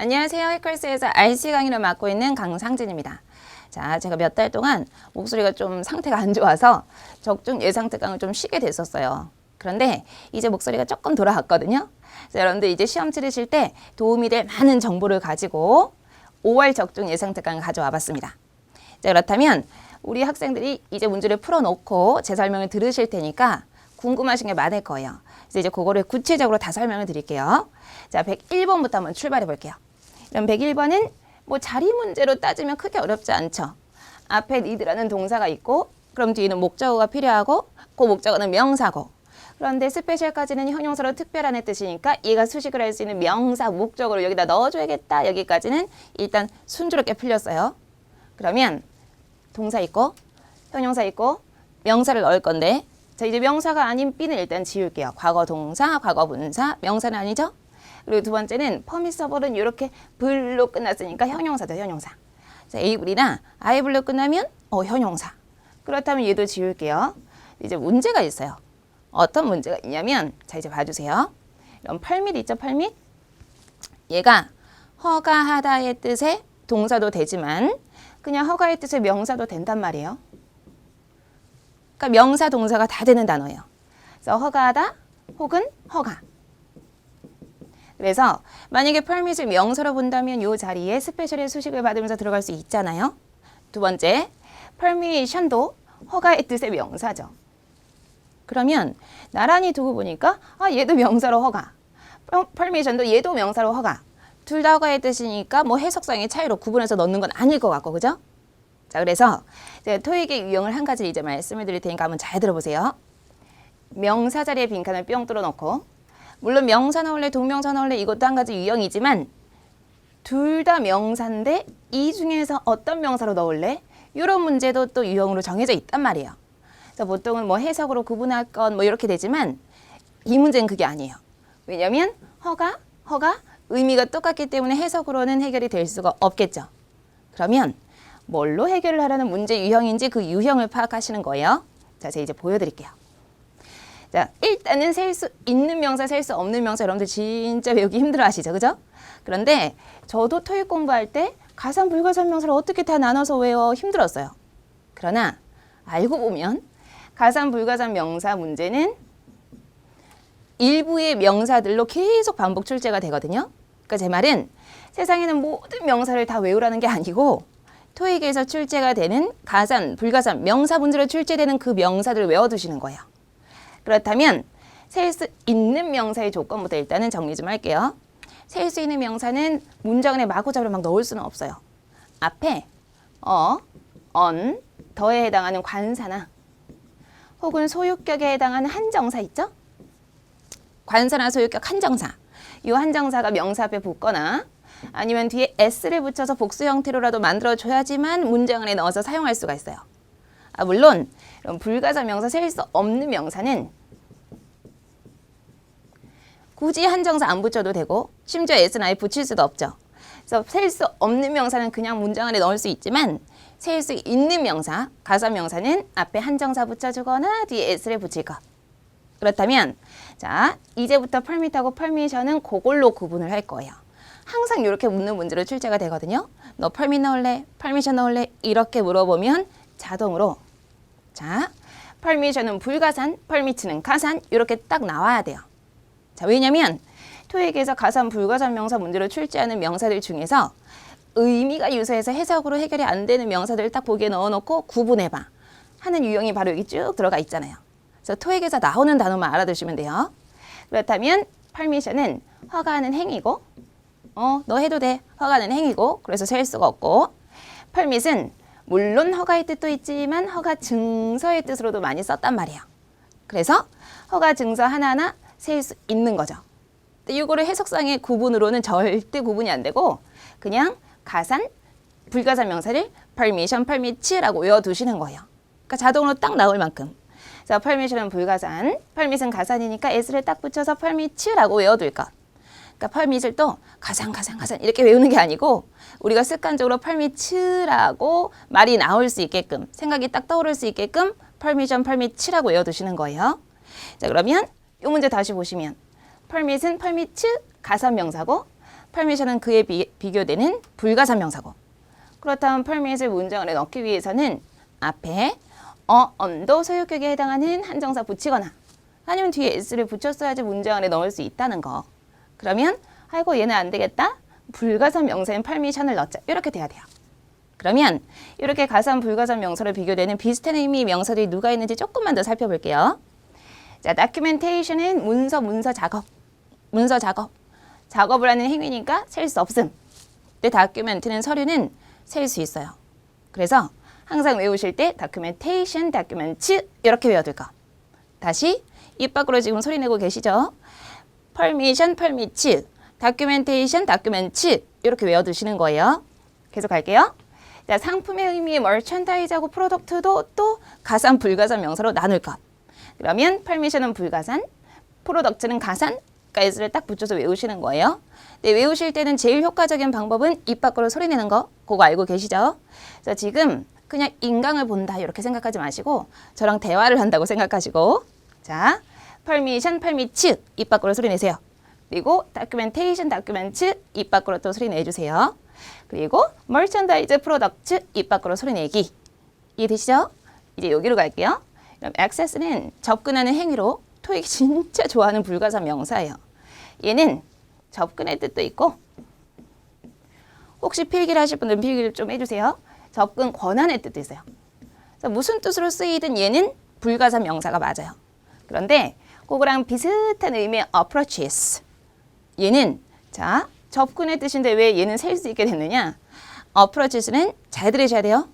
안녕하세요. 해컬스에서 RC 강의를 맡고 있는 강상진입니다. 자, 제가 몇 달 동안 목소리가 좀 상태가 안 좋아서 적중 예상 특강을 좀 쉬게 됐었어요. 그런데 이제 목소리가 조금 돌아왔거든요. 자, 여러분들 이제 시험 치르실 때 도움이 될 많은 정보를 가지고 5월 적중 예상 특강을 가져와 봤습니다. 자, 그렇다면 우리 학생들이 이제 문제를 풀어놓고 제 설명을 들으실 테니까 궁금하신 게 많을 거예요. 그래서 이제 그거를 구체적으로 다 설명을 드릴게요. 자, 101번부터 한번 출발해 볼게요. 그럼 101번은 뭐 자리 문제로 따지면 크게 어렵지 않죠. 앞에 need라는 동사가 있고 그럼 뒤에는 목적어가 필요하고 그 목적어는 명사고 그런데 스페셜까지는 형용사로 특별한의 뜻이니까 얘가 수식을 할 수 있는 명사 목적어를 여기다 넣어줘야겠다. 여기까지는 일단 순조롭게 풀렸어요. 그러면 동사 있고 형용사 있고 명사를 넣을 건데 자 이제 명사가 아닌 B는 일단 지울게요. 과거 동사, 과거 분사, 명사는 아니죠? 그리고 두 번째는 퍼미서블은 이렇게 불로 끝났으니까 형용사죠, 형용사. 자, Abul이나 I불로 끝나면 형용사. 그렇다면 얘도 지울게요. 이제 문제가 있어요. 어떤 문제가 있냐면 자 이제 봐주세요. 이런 펄밋 있죠, 펄밋? 얘가 허가하다의 뜻의 동사도 되지만 그냥 허가의 뜻의 명사도 된단 말이에요. 그러니까 명사, 동사가 다 되는 단어예요. 그래서 허가하다 혹은 허가. 그래서 만약에 permit을 명사로 본다면 이 자리에 스페셜의 수식을 받으면서 들어갈 수 있잖아요. 두 번째, permission도 허가의 뜻의 명사죠. 그러면 나란히 두고 보니까 얘도 명사로 허가, permission도 얘도 명사로 허가. 둘 다 허가의 뜻이니까 뭐 해석상의 차이로 구분해서 넣는 건 아닐 것 같고, 그죠? 자, 그래서 제가 토익의 유형을 한 가지 이제 말씀을 드릴 테니까 한번 잘 들어보세요. 명사 자리에 빈칸을 뿅 뚫어놓고 물론 명사 넣을래 동명사 넣을래 이것도 한 가지 유형이지만 둘 다 명사인데 이 중에서 어떤 명사로 넣을래? 이런 문제도 또 유형으로 정해져 있단 말이에요. 그래서 보통은 뭐 해석으로 구분할 건 뭐 이렇게 되지만 이 문제는 그게 아니에요. 왜냐하면 허가 의미가 똑같기 때문에 해석으로는 해결이 될 수가 없겠죠. 그러면 뭘로 해결을 하라는 문제 유형인지 그 유형을 파악하시는 거예요. 자, 제가 이제 보여드릴게요. 자, 일단은 셀 수 있는 명사, 셀 수 없는 명사 여러분들 진짜 외우기 힘들어 하시죠, 그죠? 그런데 저도 토익 공부할 때 가산, 불가산 명사를 어떻게 다 나눠서 외워 힘들었어요. 그러나 알고 보면 가산, 불가산 명사 문제는 일부의 명사들로 계속 반복 출제가 되거든요. 그러니까 제 말은 세상에는 모든 명사를 다 외우라는 게 아니고 토익에서 출제가 되는 가산, 불가산 명사 문제로 출제되는 그 명사들을 외워두시는 거예요. 그렇다면 셀 수 있는 명사의 조건부터 일단은 정리 좀 할게요. 셀 수 있는 명사는 문장 안에 마구잡이로 막 넣을 수는 없어요. 앞에 on, 더에 해당하는 관사나 혹은 소유격에 해당하는 한정사 있죠? 관사나 소유격 한정사. 이 한정사가 명사 앞에 붙거나 아니면 뒤에 s를 붙여서 복수 형태로라도 만들어줘야지만 문장 안에 넣어서 사용할 수가 있어요. 물론 불가산 명사, 셀 수 없는 명사는 굳이 한정사 안 붙여도 되고 심지어 s는 아예 붙일 수도 없죠. 그래서 셀 수 없는 명사는 그냥 문장 안에 넣을 수 있지만 셀 수 있는 명사, 가산 명사는 앞에 한정사 붙여주거나 뒤에 s를 붙일 것. 그렇다면 자 이제부터 permit하고 permission은 그걸로 구분을 할 거예요. 항상 이렇게 묻는 문제로 출제가 되거든요. 너 permit 넣을래? permission 넣을래? 이렇게 물어보면 자동으로 자 permission은 불가산, permit는 가산 이렇게 딱 나와야 돼요. 자 왜냐면 토익에서 가산, 불가산 명사 문제로 출제하는 명사들 중에서 의미가 유사해서 해석으로 해결이 안 되는 명사들을 딱 보기에 넣어놓고 구분해봐 하는 유형이 바로 여기 쭉 들어가 있잖아요. 그래서 토익에서 나오는 단어만 알아두시면 돼요. 그렇다면 permission은 허가하는 행위고 너 해도 돼. 허가는 행위고 그래서 셀 수가 없고 permit은 물론 허가의 뜻도 있지만 허가 증서의 뜻으로도 많이 썼단 말이에요. 그래서 허가 증서 하나하나 셀 수 있는 거죠. 근데 이거를 해석상의 구분으로는 절대 구분이 안 되고 그냥 가산, 불가산 명사를 permission, permit라고 외워두시는 거예요. 그러니까 자동으로 딱 나올 만큼. 자, permission은 불가산, permit은 가산이니까 s를 딱 붙여서 permit라고 외워둘 것. 그러니까 permit을 또 가산 이렇게 외우는 게 아니고 우리가 습관적으로 permit라고 말이 나올 수 있게끔 생각이 딱 떠오를 수 있게끔 permission, permit라고 외워두시는 거예요. 자 그러면 이 문제 다시 보시면 permit은 permit 가산 명사고 permission은 그에 비교되는 불가산 명사고. 그렇다면 permit을 문장 안에 넣기 위해서는 앞에 on도 소유격에 해당하는 한정사 붙이거나 아니면 뒤에 s를 붙였어야지 문장 안에 넣을 수 있다는 거. 그러면 아이고 얘는 안 되겠다. 불가산 명사인 permission을 넣자. 이렇게 돼야 돼요. 그러면 이렇게 가산 불가산 명사로 비교되는 비슷한 의미의 명사들이 누가 있는지 조금만 더 살펴볼게요. 자, documentation은 문서 작업. 문서 작업. 작업을 하는 행위니까 셀 수 없음. 근데 document는 서류는 셀 수 있어요. 그래서 항상 외우실 때 documentation, documents 이렇게 외워둘 거. 다시 입 밖으로 지금 소리 내고 계시죠? permission, permits, documentation, documents 이렇게 외워두시는 거예요. 계속 갈게요. 자, 상품의 의미의 merchandise하고 프로덕트도 또 가산, 불가산 명사로 나눌 것. 그러면 permission은 불가산, 프로덕트는 가산, s를 딱 붙여서 외우시는 거예요. 네, 외우실 때는 제일 효과적인 방법은 입 밖으로 소리 내는 거. 그거 알고 계시죠? 자, 지금 그냥 인강을 본다 이렇게 생각하지 마시고 저랑 대화를 한다고 생각하시고 자, permission, permits 입 밖으로 소리 내세요. 그리고 documentation, documents 입 밖으로 또 소리 내주세요. 그리고 merchandise, product 입 밖으로 소리 내기. 이해되시죠? 이제 여기로 갈게요. 그럼 access는 접근하는 행위로 토익 진짜 좋아하는 불가산 명사예요. 얘는 접근의 뜻도 있고 혹시 필기를 하실 분들은 필기를 좀 해주세요. 접근 권한의 뜻도 있어요. 그래서 무슨 뜻으로 쓰이든 얘는 불가산 명사가 맞아요. 그런데 그거랑 비슷한 의미의 approaches. 얘는 자 접근의 뜻인데 왜 얘는 셀 수 있게 됐느냐? approaches는 잘 들으셔야 돼요.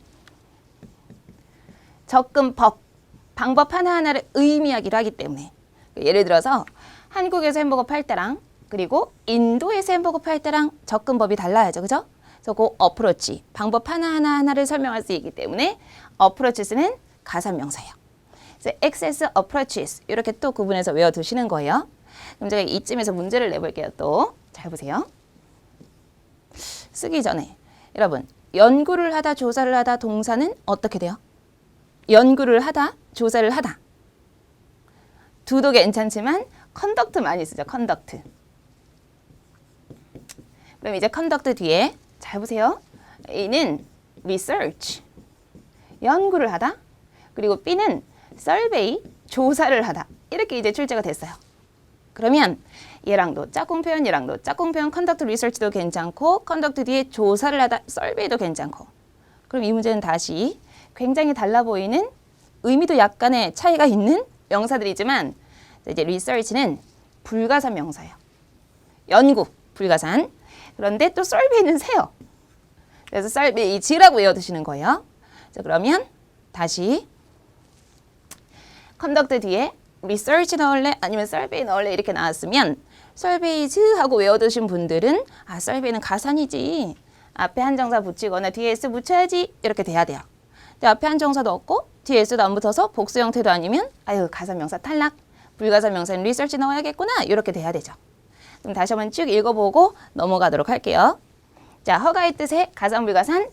접근법, 방법 하나하나를 의미하기로 하기 때문에 예를 들어서 한국에서 햄버거 팔 때랑 그리고 인도에서 햄버거 팔 때랑 접근법이 달라야죠. 그죠? 그래서 그 approach, 방법 하나하나를 설명할 수 있기 때문에 approaches는 가산 명사예요. 그래서 access approaches 이렇게 또 구분해서 외워두시는 거예요. 그럼 제가 이쯤에서 문제를 내볼게요. 또 잘 보세요. 쓰기 전에 여러분 연구를 하다 조사를 하다 동사는 어떻게 돼요? 연구를 하다 조사를 하다 두도 괜찮지만 conduct 많이 쓰죠. conduct. 그럼 이제 conduct 뒤에 잘 보세요. A는 research 연구를 하다 그리고 B는 survey 조사를 하다 이렇게 이제 출제가 됐어요. 그러면 얘랑도 짝꿍 표현 얘랑도 짝꿍 표현 conduct research도 괜찮고 conduct 뒤에 조사를 하다 survey도 괜찮고 그럼 이 문제는 다시 굉장히 달라 보이는 의미도 약간의 차이가 있는 명사들이지만 이제 research는 불가산 명사예요. 연구 불가산. 그런데 또 survey는 세요. 그래서 survey지라고 외워두시는 거예요. 자, 그러면 다시 conduct 뒤에 research 넣을래 아니면 survey 넣을래 이렇게 나왔으면 surveys 하고 외워두신 분들은 아 survey는 가산이지 앞에 한정사 붙이거나 뒤에 s 붙여야지 이렇게 돼야 돼요. 근데 앞에 한정사도 없고 뒤에 s도 안 붙어서 복수 형태도 아니면 아유 가산 명사 탈락 불가산 명사는 research 넣어야겠구나 이렇게 돼야 되죠. 그럼 다시 한번 쭉 읽어보고 넘어가도록 할게요. 자, 허가의 뜻의 가산 불가산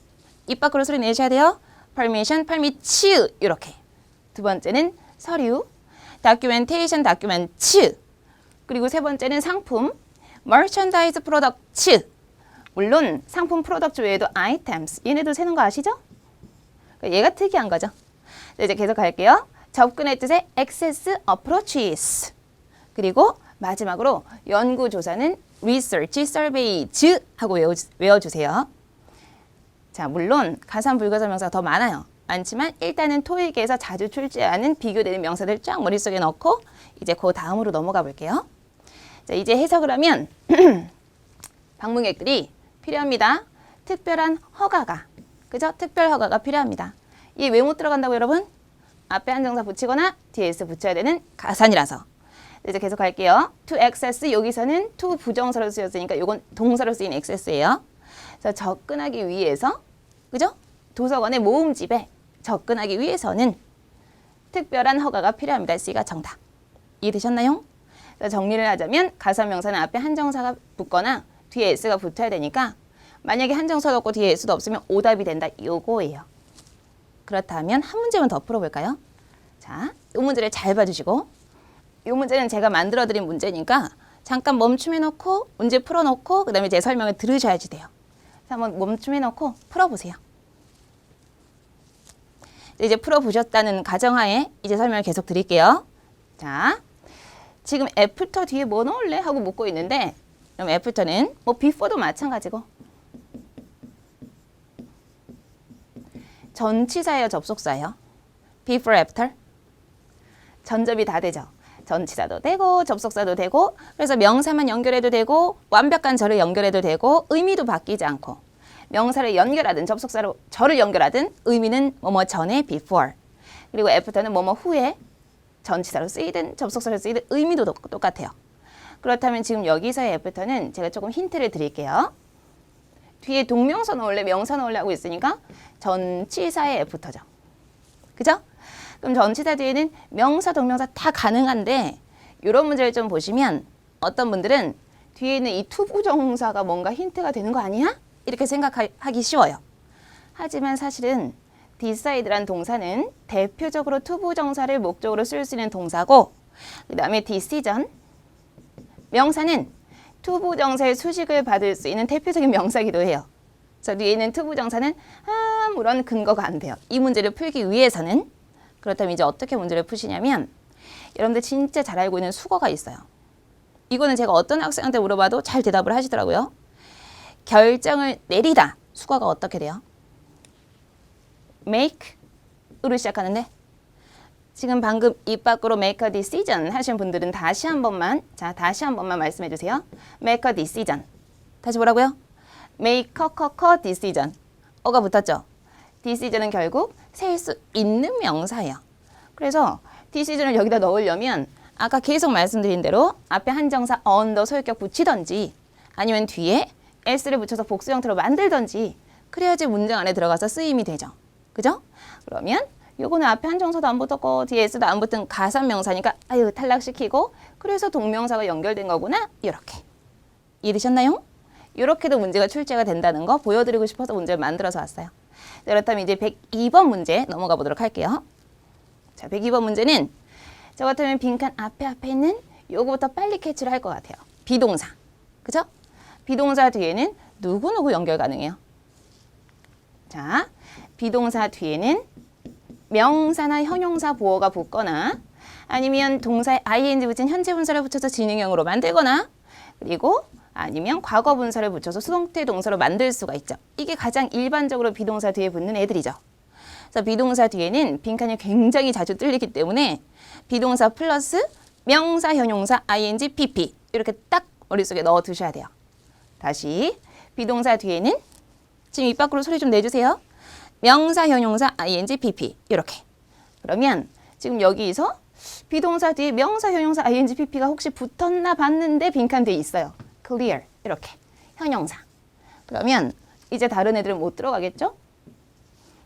입 밖으로 소리 내셔야 돼요. permission, permits 이렇게. 두 번째는 서류 documentation, documents 그리고 세 번째는 상품 merchandise, products 물론 상품 프로덕트 외에도 items 얘네도 세는 거 아시죠? 얘가 특이한 거죠. 네, 이제 계속 갈게요. 접근의 뜻의 access, approaches 그리고 마지막으로 연구조사는 research, surveys 하고 외워주세요. 자, 물론 가산 불가산 명사가 더 많아요. 많지만 일단은 토익에서 자주 출제하는 비교되는 명사들 쫙 머릿속에 넣고 이제 그 다음으로 넘어가 볼게요. 자, 이제 해석을 하면 방문객들이 필요합니다. 특별한 허가가 그죠? 특별 허가가 필요합니다. 이게 왜 못 들어간다고 여러분? 앞에 한정사 붙이거나 뒤에 s 붙여야 되는 가산이라서. 이제 계속 갈게요. to access 여기서는 to 부정사로 쓰였으니까 이건 동사로 쓰인 access예요. 그래서 접근하기 위해서 그죠? 도서관의 모음집에 접근하기 위해서는 특별한 허가가 필요합니다. C가 정답. 이해되셨나요? 정리를 하자면 가산명사는 앞에 한정사가 붙거나 뒤에 s가 붙어야 되니까 만약에 한정사도 없고 뒤에 s도 없으면 오답이 된다. 요거예요. 그렇다면 한 문제만 더 풀어볼까요? 자, 이 문제를 잘 봐주시고 이 문제는 제가 만들어드린 문제니까 잠깐 멈춤해 놓고 문제 풀어 놓고 그다음에 제 설명을 들으셔야지 돼요. 한번 멈춤해 놓고 풀어 보세요. 이제 풀어 보셨다는 가정하에 이제 설명을 계속 드릴게요. 자, 지금 애프터 뒤에 뭐 넣을래? 하고 묻고 있는데 그럼 애프터는 뭐 before도 마찬가지고 전치사예요, 접속사예요? before, after? 전접이 다 되죠. 전치사도 되고 접속사도 되고 그래서 명사만 연결해도 되고 완벽한 절을 연결해도 되고 의미도 바뀌지 않고 명사를 연결하든 접속사로 절을 연결하든 의미는 뭐뭐 전에 before 그리고 after는 뭐뭐 후에 전치사로 쓰이든 접속사로 쓰이든 의미도 똑같아요. 그렇다면 지금 여기서의 after는 제가 조금 힌트를 드릴게요. 뒤에 동명사 넣을래 명사 넣을래 하고 있으니까 전치사의 after죠. 그죠? 그럼 전치사 뒤에는 명사, 동명사 다 가능한데 이런 문제를 좀 보시면 어떤 분들은 뒤에 있는 이 투부정사가 뭔가 힌트가 되는 거 아니야? 이렇게 생각하기 쉬워요. 하지만 사실은 decide란 동사는 대표적으로 투부정사를 목적으로 쓸 수 있는 동사고 그 다음에 decision, 명사는 투부정사의 수식을 받을 수 있는 대표적인 명사이기도 해요. 그래서 뒤에 있는 투부정사는 아무런 근거가 안 돼요. 이 문제를 풀기 위해서는. 그렇다면 이제 어떻게 문제를 푸시냐면 여러분들 진짜 잘 알고 있는 수거가 있어요. 이거는 제가 어떤 학생한테 물어봐도 잘 대답을 하시더라고요. 결정을 내리다. 수거가 어떻게 돼요? make으로 시작하는데 지금 방금 입 밖으로 make a decision 하신 분들은 다시 한 번만 말씀해 주세요. make a decision. 다시 뭐라고요? make a decision. 어가 붙었죠? decision은 결국 셀 수 있는 명사예요. 그래서 decision을 여기다 넣으려면 아까 계속 말씀드린 대로 앞에 한정사 언더 소유격 붙이던지 아니면 뒤에 s를 붙여서 복수 형태로 만들던지 그래야지 문장 안에 들어가서 쓰임이 되죠. 그죠? 그러면 요거는 앞에 한정사도 안 붙었고 뒤에 s도 안 붙은 가산명사니까 아유 탈락시키고 그래서 동명사가 연결된 거구나. 이렇게. 이해되셨나요? 이렇게도 문제가 출제가 된다는 거 보여드리고 싶어서 문제를 만들어서 왔어요. 그렇다면 이제 102번 문제 넘어가 보도록 할게요. 자, 102번 문제는 저 같으면 빈칸 앞에 있는 요거부터 빨리 캐치를 할 것 같아요. 비동사. 그죠? 비동사 뒤에는 누구누구 연결 가능해요. 자, 비동사 뒤에는 명사나 형용사 보어가 붙거나 아니면 동사에 ing 붙인 현재 분사를 붙여서 진행형으로 만들거나 그리고 아니면 과거 분사를 붙여서 수동태 동사로 만들 수가 있죠. 이게 가장 일반적으로 비동사 뒤에 붙는 애들이죠. 그래서 비동사 뒤에는 빈칸이 굉장히 자주 뚫리기 때문에 비동사 플러스 명사, 형용사, ing, pp 이렇게 딱 머릿속에 넣어 두셔야 돼요. 다시 비동사 뒤에는 지금 입 밖으로 소리 좀 내주세요. 명사, 형용사, ing, pp 이렇게. 그러면 지금 여기서 비동사 뒤에 명사, 형용사, ing, pp가 혹시 붙었나 봤는데 빈칸 뒤에 있어요. clear 이렇게 형용사. 그러면 이제 다른 애들은 못 들어가겠죠?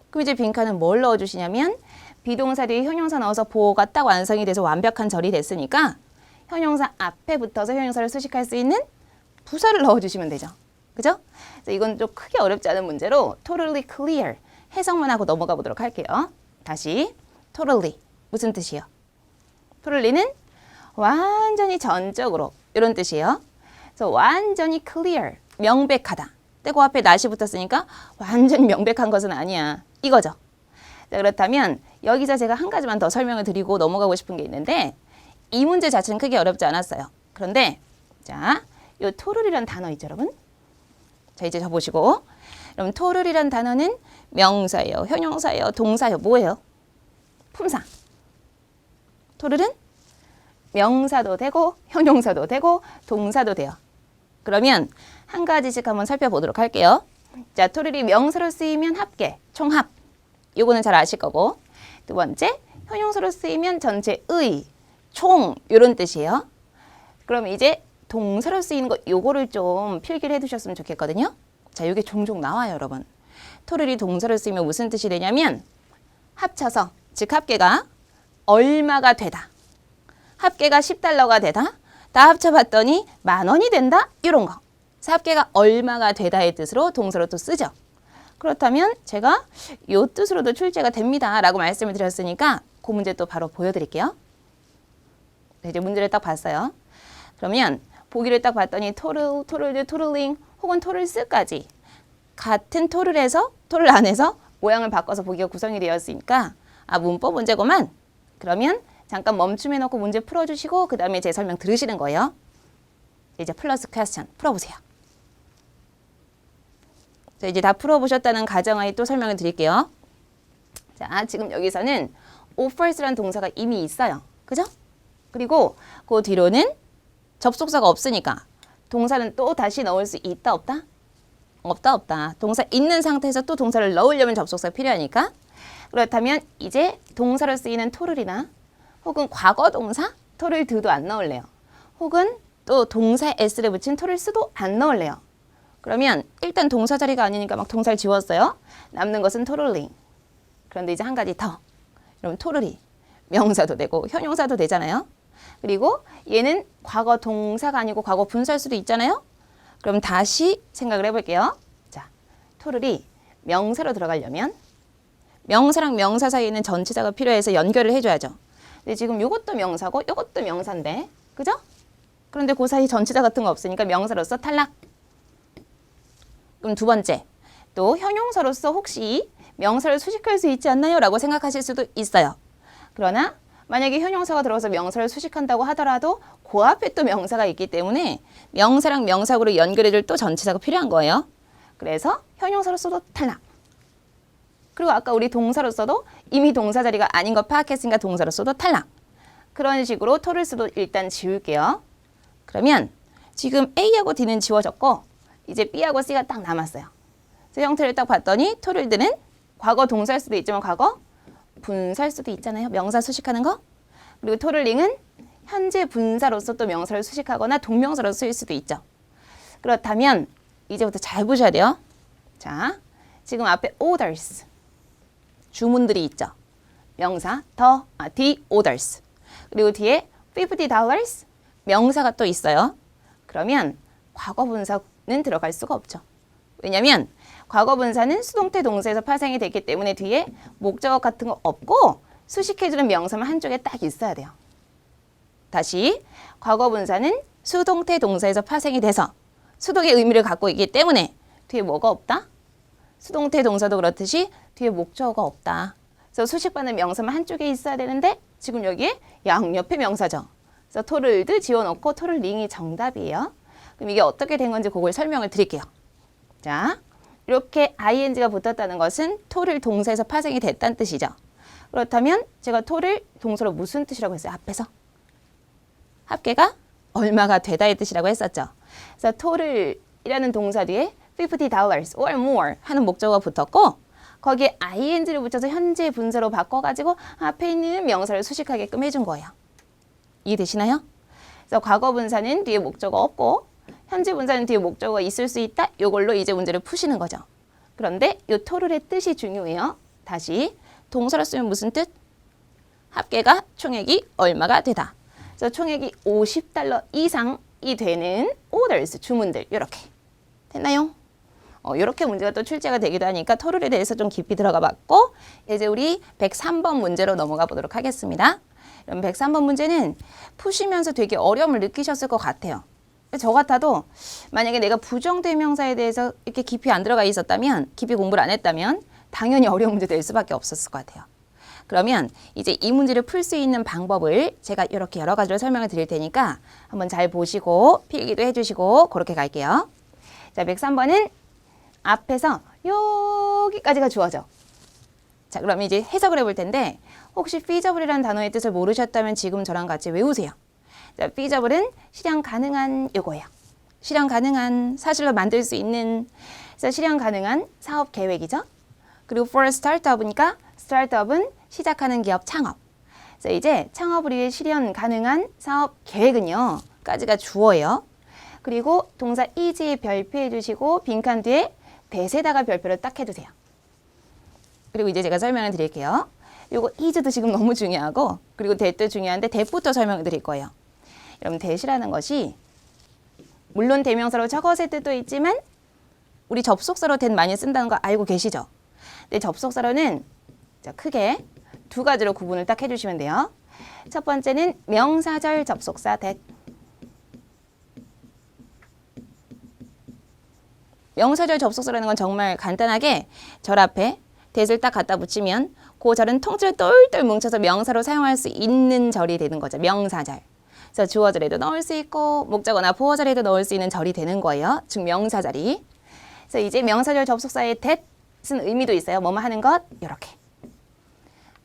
그럼 이제 빈칸은 뭘 넣어주시냐면 비동사 뒤에 형용사 넣어서 보호가 딱 완성이 돼서 완벽한 절이 됐으니까 형용사 앞에 붙어서 형용사를 수식할 수 있는 부사를 넣어주시면 되죠. 그죠? 이건 좀 크게 어렵지 않은 문제로 totally clear 해석만 하고 넘어가 보도록 할게요. 다시 totally 무슨 뜻이에요? totally는 완전히 전적으로 이런 뜻이에요. 그래서 완전히 clear 명백하다. 떼고 앞에 not이 붙었으니까 완전히 명백한 것은 아니야. 이거죠. 자, 그렇다면 여기서 제가 한 가지만 더 설명을 드리고 넘어가고 싶은 게 있는데 이 문제 자체는 크게 어렵지 않았어요. 그런데 자, 요 total이라는 단어 있죠, 여러분? 자, 이제 저 보시고 그럼 total이라는 단어는 명사예요, 형용사예요, 동사예요, 뭐예요? 품사. total은 명사도 되고 형용사도 되고 동사도 돼요. 그러면 한 가지씩 한번 살펴보도록 할게요. 자, total이 명사로 쓰이면 합계, 총합. 요거는 잘 아실 거고. 두 번째, 형용사로 쓰이면 전체의, 총 이런 뜻이에요. 그럼 이제 동사로 쓰이는 거 요거를 좀 필기를 해두셨으면 좋겠거든요. 자, 요게 종종 나와요, 여러분. total이 동사로 쓰이면 무슨 뜻이 되냐면 합쳐서, 즉 합계가 얼마가 되다. 합계가 10달러가 되다. 다 합쳐봤더니 10,000원이 된다. 이런 거. 합계가 얼마가 되다의 뜻으로 동사로 또 쓰죠. 그렇다면 제가 이 뜻으로도 출제가 됩니다. 라고 말씀을 드렸으니까 그 문제 또 바로 보여드릴게요. 네, 이제 문제를 딱 봤어요. 그러면 보기를 딱 봤더니 total, totaled, totaling 혹은 totals까지 같은 total 안에서 모양을 바꿔서 보기가 구성이 되었으니까 문법 문제구만. 그러면 잠깐 멈춤해 놓고 문제 풀어주시고 그 다음에 제 설명 들으시는 거예요. 이제 플러스 퀘스천 풀어보세요. 자, 이제 다 풀어보셨다는 가정하에 또 설명을 드릴게요. 자, 지금 여기서는 offers라는 동사가 이미 있어요. 그죠? 그리고 그 뒤로는 접속사가 없으니까 동사는 또 다시 넣을 수 있다 없다? 없다 없다. 동사 있는 상태에서 또 동사를 넣으려면 접속사가 필요하니까. 그렇다면 이제 동사로 쓰이는 total이나 혹은 과거 동사 totaled도 안 넣을래요. 혹은 또 동사에 s를 붙인 totals도 안 넣을래요. 그러면 일단 동사 자리가 아니니까 막 동사를 지웠어요. 남는 것은 totaling. 그런데 이제 한 가지 더. 그럼 totally 명사도 되고 형용사도 되잖아요. 그리고 얘는 과거 동사가 아니고 과거 분사일 수도 있잖아요. 그럼 다시 생각을 해볼게요. 자, totally 명사로 들어가려면 명사랑 명사 사이에 있는 전치사가 필요해서 연결을 해줘야죠. 근데 지금 이것도 명사고 이것도 명사인데, 그죠? 그런데 그 사이 전치사 같은 거 없으니까 명사로서 탈락. 그럼 두 번째, 또 형용사로서 혹시 명사를 수식할 수 있지 않나요? 라고 생각하실 수도 있어요. 그러나 만약에 형용사가 들어서 명사를 수식한다고 하더라도 그 앞에 또 명사가 있기 때문에 명사랑 명사구로 연결해줄 또 전치사가 필요한 거예요. 그래서 형용사로서도 탈락. 그리고 아까 우리 동사로서도 이미 동사 자리가 아닌 거 파악했으니까 동사로서도 탈락. 그런 식으로 totals도 일단 지울게요. 그러면 지금 A하고 D는 지워졌고 이제 B하고 C가 딱 남았어요. 그래서 형태를 딱 봤더니 totaled는 과거 동사일 수도 있지만 과거 분사일 수도 있잖아요. 명사 수식하는 거. 그리고 totaling은 현재 분사로서 또 명사를 수식하거나 동명사로 쓰일 수도 있죠. 그렇다면 이제부터 잘 보셔야 돼요. 자, 지금 앞에 orders 주문들이 있죠. 명사 the orders. 그리고 뒤에 $50 명사가 또 있어요. 그러면 과거 분사는 들어갈 수가 없죠. 왜냐면 과거 분사는 수동태 동사에서 파생이 됐기 때문에 뒤에 목적어 같은 거 없고 수식해주는 명사만 한쪽에 딱 있어야 돼요. 다시 과거 분사는 수동태 동사에서 파생이 돼서 수동의 의미를 갖고 있기 때문에 뒤에 뭐가 없다? 수동태 동사도 그렇듯이 뒤에 목적어가 없다. 그래서 수식받는 명사만 한쪽에 있어야 되는데 지금 여기에 양옆에 명사죠. 그래서 totaled 지워놓고 totaling이 정답이에요. 그럼 이게 어떻게 된 건지 그걸 설명을 드릴게요. 자, 이렇게 ing가 붙었다는 것은 to를 동사에서 파생이 됐다는 뜻이죠. 그렇다면 제가 to를 동사로 무슨 뜻이라고 했어요? 앞에서. 합계가 얼마가 되다의 뜻이라고 했었죠. 그래서 total이라는 동사 뒤에 $50 or more 하는 목적어가 붙었고 거기에 ing를 붙여서 현재 분사로 바꿔가지고 앞에 있는 명사를 수식하게끔 해준 거예요. 이해되시나요? 그래서 과거 분사는 뒤에 목적어 없고 현재 분사는 뒤에 목적어가 있을 수 있다. 이걸로 이제 문제를 푸시는 거죠. 그런데 이 total의 뜻이 중요해요. 다시 동사로 쓰면 무슨 뜻? 합계가 총액이 얼마가 되다. 그래서 총액이 $50 이상이 되는 orders 주문들 이렇게 됐나요? 이렇게 문제가 또 출제가 되기도 하니까 total에 대해서 좀 깊이 들어가 봤고 이제 우리 103번 문제로 넘어가 보도록 하겠습니다. 그럼 103번 문제는 푸시면서 되게 어려움을 느끼셨을 것 같아요. 저 같아도 만약에 내가 부정대명사에 대해서 이렇게 깊이 안 들어가 있었다면, 깊이 공부를 안 했다면 당연히 어려운 문제 될 수밖에 없었을 것 같아요. 그러면 이제 이 문제를 풀 수 있는 방법을 제가 이렇게 여러 가지로 설명을 드릴 테니까 한번 잘 보시고 필기도 해주시고 그렇게 갈게요. 자, 103번은 앞에서 여기까지가 주어져. 자, 그럼 이제 해석을 해볼 텐데 혹시 feasible이라는 단어의 뜻을 모르셨다면 지금 저랑 같이 외우세요. 자, feasible은 실현 가능한 요거예요. 실현 가능한, 사실로 만들 수 있는, 그래서 실현 가능한 사업 계획이죠. 그리고 for startup이니까 startup은 시작하는 기업 창업. 그래서 이제 창업을 위해 실현 가능한 사업 계획은요, 까지가 주어예요. 그리고 동사 is에 별표해 주시고 빈칸 뒤에 대세다가 별표를 딱 해주세요. 그리고 이제 제가 설명을 드릴게요. 요거 is도 지금 너무 중요하고 그리고 that도 중요한데 that부터 설명을 드릴 거예요. 여러분 that이라는 것이 물론 대명사로 저것의 뜻도 있지만 우리 접속사로 that 많이 쓴다는 거 알고 계시죠? 근데 접속사로는 크게 두 가지로 구분을 딱 해주시면 돼요. 첫 번째는 명사절 접속사 that. 명사절 접속사라는 건 정말 간단하게 절 앞에 that을 딱 갖다 붙이면 그 절은 통째로 똘똘 뭉쳐서 명사로 사용할 수 있는 절이 되는 거죠. 명사절. 그래서 주어절에도 넣을 수 있고 목적어나 보어절에도 넣을 수 있는 절이 되는 거예요. 즉 명사절이. 그래서 이제 명사절 접속사의 that은 의미도 있어요. 뭐뭐 하는 것 이렇게.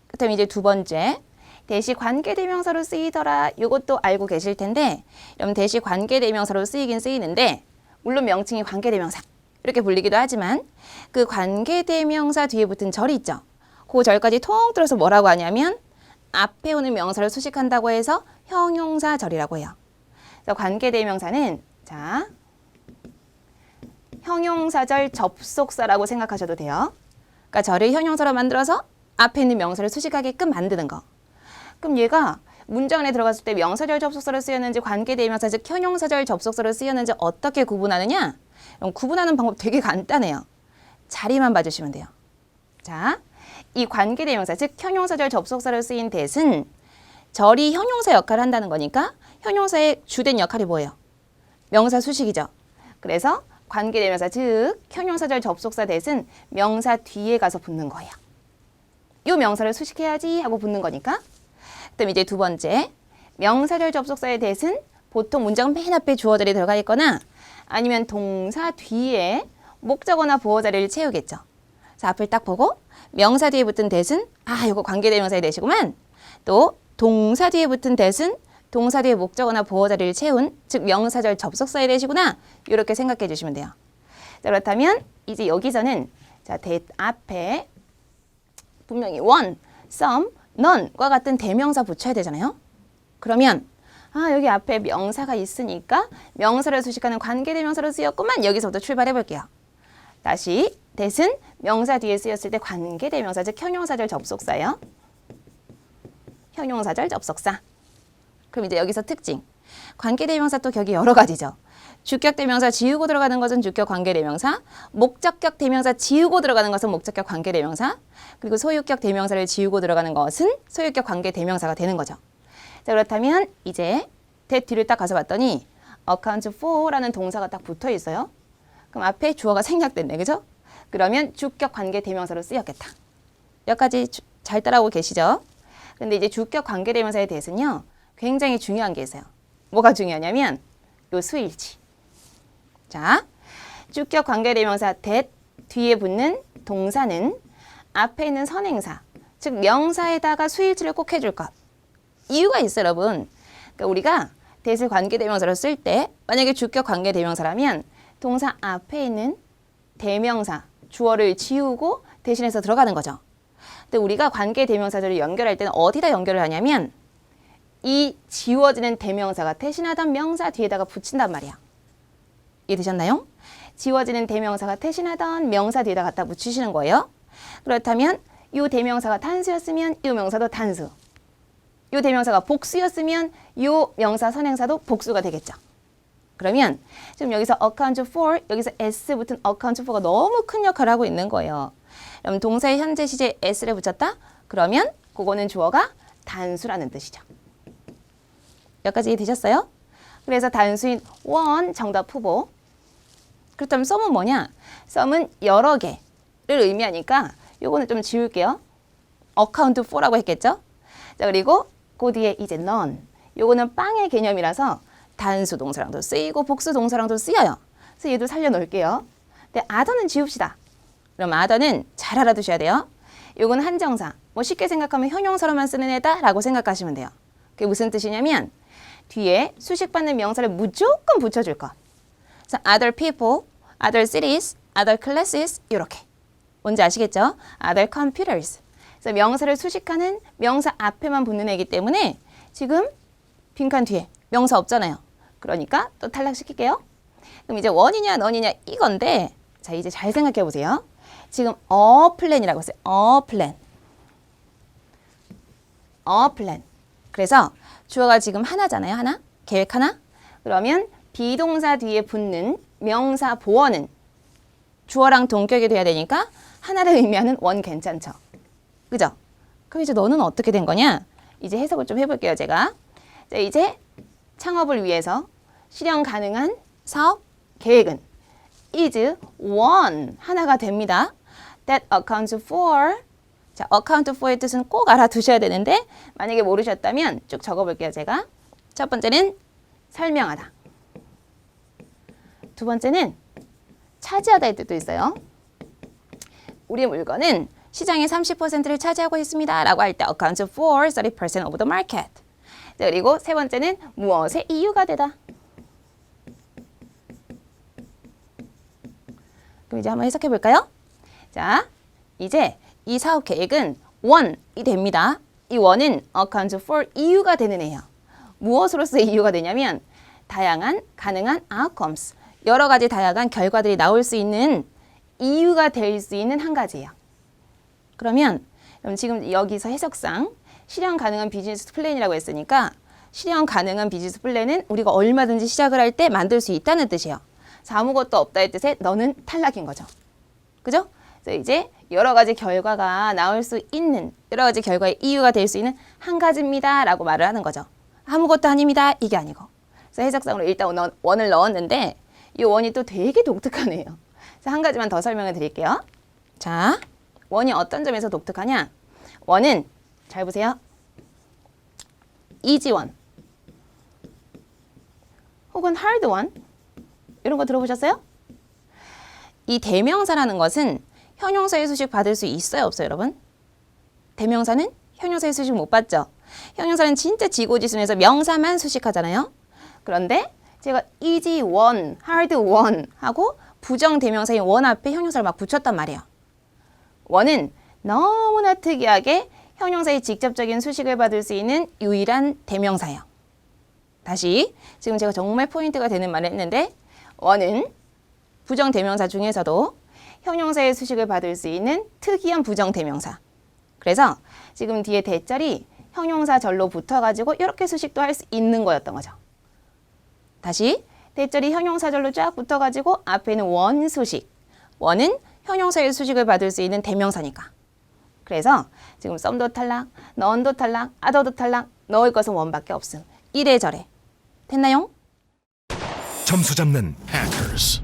그다음 이제 두 번째 that이 관계대명사로 쓰이더라. 이것도 알고 계실 텐데 그럼 that이 관계대명사로 쓰이긴 쓰이는데 물론 명칭이 관계대명사 이렇게 불리기도 하지만 그 관계대명사 뒤에 붙은 절이 있죠. 그 절까지 통틀어서 뭐라고 하냐면 앞에 오는 명사를 수식한다고 해서 형용사절이라고 해요. 그래서 관계대명사는 자 형용사절 접속사라고 생각하셔도 돼요. 그러니까 절을 형용사로 만들어서 앞에 있는 명사를 수식하게끔 만드는 거. 그럼 얘가 문장 안에 들어갔을 때 명사절 접속사로 쓰였는지 관계대명사 즉 형용사절 접속사로 쓰였는지 어떻게 구분하느냐? 구분하는 방법 되게 간단해요. 자리만 봐주시면 돼요. 자, 이 관계대명사 즉 형용사절 접속사로 쓰인 that은 절이 형용사 역할을 한다는 거니까 형용사의 주된 역할이 뭐예요? 명사 수식이죠. 그래서 관계대명사 즉 형용사절 접속사 that은 명사 뒤에 가서 붙는 거예요. 이 명사를 수식해야지 하고 붙는 거니까. 그다음 이제 두 번째 명사절 접속사의 that은 보통 문장 맨 앞에 주어절이 들어가 있거나 아니면 동사 뒤에 목적어나 보어 자리를 채우겠죠. 자, 앞을 딱 보고 명사 뒤에 붙은 that은 이거 관계대명사의 that이구만. 또 동사 뒤에 붙은 that은 동사 뒤에 목적어나 보어 자리를 채운 즉 명사절 접속사의 that이구나. 이렇게 생각해 주시면 돼요. 자, 그렇다면 이제 여기서는 자, that 앞에 분명히 one, some, none과 같은 대명사 붙여야 되잖아요. 그러면 여기 앞에 명사가 있으니까 명사를 수식하는 관계대명사로 쓰였구만. 여기서부터 출발해 볼게요. 다시 that은 명사 뒤에 쓰였을 때 관계대명사 즉 형용사절 접속사예요. 형용사절 접속사. 그럼 이제 여기서 특징. 관계대명사 또 격이 여러 가지죠. 주격 대명사 지우고 들어가는 것은 주격 관계대명사, 목적격 대명사 지우고 들어가는 것은 목적격 관계대명사, 그리고 소유격 대명사를 지우고 들어가는 것은 소유격 관계대명사가 되는 거죠. 자, 그렇다면 이제 that 뒤를 딱 가서 봤더니 account for라는 동사가 딱 붙어 있어요. 그럼 앞에 주어가 생략됐네, 그죠? 그러면 주격 관계대명사로 쓰였겠다. 여기까지 잘 따라오고 계시죠? 근데 이제 주격 관계대명사에 대해서는요, 굉장히 중요한 게 있어요. 뭐가 중요하냐면 요 수일치. 자, 주격 관계대명사 that 뒤에 붙는 동사는 앞에 있는 선행사, 즉 명사에다가 수일치를 꼭 해줄 것. 이유가 있어요, 여러분. 그러니까 우리가 that을 관계대명사로 쓸 때 만약에 주격 관계대명사라면 동사 앞에 있는 대명사, 주어를 지우고 대신해서 들어가는 거죠. 근데 우리가 관계대명사들을 연결할 때는 어디다 연결을 하냐면 이 지워지는 대명사가 대신하던 명사 뒤에다가 붙인단 말이야. 이해되셨나요? 지워지는 대명사가 대신하던 명사 뒤에다 갖다 붙이시는 거예요. 그렇다면 이 대명사가 단수였으면 이 명사도 단수. 이 대명사가 복수였으면 이 명사 선행사도 복수가 되겠죠. 그러면 지금 여기서 account for, 여기서 s 붙은 account for가 너무 큰 역할을 하고 있는 거예요. 그럼 동사의 현재 시제에 s를 붙였다? 그러면 그거는 주어가 단수라는 뜻이죠. 여기까지 이해되셨어요? 그래서 단수인 one 정답 후보. 그렇다면 some은 뭐냐? some은 여러 개를 의미하니까 요거는 좀 지울게요. account for라고 했겠죠? 자, 그리고 그 뒤에 이제 none. 요거는 빵의 개념이라서 단수 동사랑도 쓰이고 복수 동사랑도 쓰여요. 그래서 얘도 살려놓을게요. 근데 other는 지웁시다. 그럼 other는 잘 알아두셔야 돼요. 요거는 한정사. 뭐 쉽게 생각하면 형용사로만 쓰는 애다라고 생각하시면 돼요. 그게 무슨 뜻이냐면 뒤에 수식받는 명사를 무조건 붙여줄 것. 그래서 other people, other cities, other classes 이렇게. 뭔지 아시겠죠? other computers. 그래서 명사를 수식하는 명사 앞에만 붙는 애기 때문에 지금 빈칸 뒤에 명사 없잖아요. 그러니까 또 탈락시킬게요. 그럼 이제 원이냐 너니냐 이건데 자 이제 잘 생각해 보세요. 지금 a plan이라고 했어요. a plan. a plan. 그래서 주어가 지금 하나잖아요. 하나. 계획 하나. 그러면 비동사 뒤에 붙는 명사 보어는 주어랑 동격이 돼야 되니까 하나를 의미하는 원 괜찮죠. 그죠? 그럼 이제 너는 어떻게 된 거냐? 이제 해석을 좀 해볼게요, 제가. 자, 이제 창업을 위해서 실현 가능한 사업 계획은 is one 하나가 됩니다. That accounts for 자, account for의 뜻은 꼭 알아두셔야 되는데 만약에 모르셨다면 쭉 적어볼게요. 제가 첫 번째는 설명하다. 두 번째는 차지하다의 뜻도 있어요. 우리 물건은 시장의 30%를 차지하고 있습니다. 라고 할 때 accounts for 30% of the market. 그리고 세 번째는 무엇의 이유가 되다. 그럼 이제 한번 해석해 볼까요? 자, 이제 이 사업 계획은 one이 됩니다. 이 one은 accounts for 이유가 되는 애예요. 무엇으로서의 이유가 되냐면 다양한 가능한 outcomes, 여러 가지 다양한 결과들이 나올 수 있는 이유가 될 수 있는 한 가지예요. 그럼 지금 여기서 해석상 실현 가능한 비즈니스 플랜이라고 했으니까 실현 가능한 비즈니스 플랜은 우리가 얼마든지 시작을 할 때 만들 수 있다는 뜻이에요. 그래서 아무것도 없다의 뜻에 너는 탈락인 거죠. 그죠? 그래서 이제 여러 가지 결과가 나올 수 있는, 여러 가지 결과의 이유가 될 수 있는 한 가지입니다 라고 말을 하는 거죠. 아무것도 아닙니다 이게 아니고. 그래서 해석상으로 일단 원을 넣었는데 이 원이 또 되게 독특하네요. 그래서 한 가지만 더 설명을 드릴게요. 자, 원이 어떤 점에서 독특하냐? 원은 잘 보세요. easy one 혹은 hard one 이런 거 들어보셨어요? 이 대명사라는 것은 형용사의 수식 받을 수 있어요, 없어요, 여러분? 대명사는 형용사의 수식 못 받죠? 형용사는 진짜 지고지순에서 명사만 수식하잖아요? 그런데 제가 easy one, hard one 하고 부정 대명사인 one 앞에 형용사를 막 붙였단 말이에요. 원은 너무나 특이하게 형용사의 직접적인 수식을 받을 수 있는 유일한 대명사예요. 다시, 지금 제가 정말 포인트가 되는 말을 했는데 원은 부정 대명사 중에서도 형용사의 수식을 받을 수 있는 특이한 부정 대명사. 그래서 지금 뒤에 대절이 형용사절로 붙어가지고 이렇게 수식도 할 수 있는 거였던 거죠. 다시, 대절이 형용사절로 쫙 붙어가지고 앞에는 원 수식. 원은 형용사의 수식을 받을 수 있는 대명사니까. 그래서 지금 썸도 탈락, 넌도 탈락, 아더도 탈락, 넣을 것은 원밖에 없음. 이래저래. 됐나요? 점수 잡는 Hackers.